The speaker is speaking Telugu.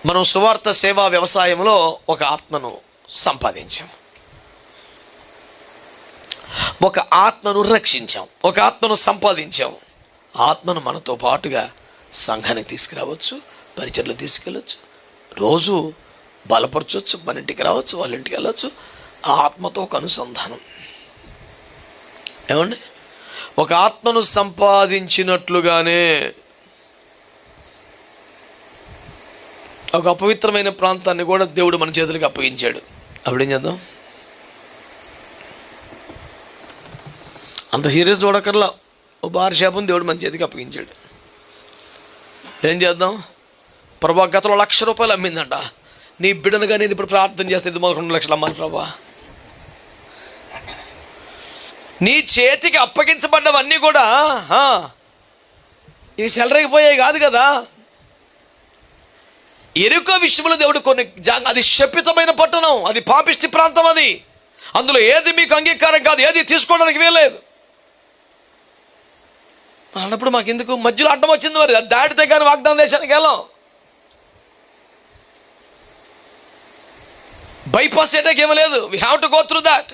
మనం సువార్త సేవా వ్యవసాయంలో ఒక ఆత్మను సంపాదించాం, ఒక ఆత్మను రక్షించాం, ఒక ఆత్మను సంపాదించాం. ఆత్మను మనతో పాటుగా సంఘానికి తీసుకురావచ్చు, పరిచర్లు తీసుకెళ్ళచ్చు, రోజు బలపరచవచ్చు, మన ఇంటికి రావచ్చు, వాళ్ళ ఇంటికి వెళ్ళచ్చు. ఆ ఆత్మతో ఒక అనుసంధానం. ఏమండి, ఒక ఆత్మను సంపాదించినట్లుగానే ఒక అపవిత్రమైన ప్రాంతాన్ని కూడా దేవుడు మన చేతులకు అప్పగించాడు. అప్పుడేం చేద్దాం? అంత సీరియస్ చూడకర్లా, ఓ బార్ షాపుని దేవుడు మన చేతికి అప్పగించాడు. ఏం చేద్దాం? ప్రభా, గతంలో 1,00,000 రూపాయలు అమ్మిందంట, నీ బిడ్డనుగా నేను ఇప్పుడు ప్రార్థన చేస్తే 2 లక్షలు అమ్మాలి ప్రభా. నీ చేతికి అప్పగించబడ్డవన్నీ కూడా ఈ సెలరీకి పోయాయి కాదు కదా. ఎరుకో విషయంలో దేవుడు కొన్ని అది శపితమైన పట్టణం, అది పాపిష్టి ప్రాంతం, అది అందులో ఏది మీకు అంగీకారం కాదు, ఏది తీసుకోవడానికి వీలేదు అన్నప్పుడు మాకెందుకు మధ్యలో అడ్డం వచ్చింది? మరి అది దాటితే కానీ వాగ్దాన దేశానికి వెళ్ళాం. బైపాస్ చేయడానికి ఏమీ లేదు. We have to go through that.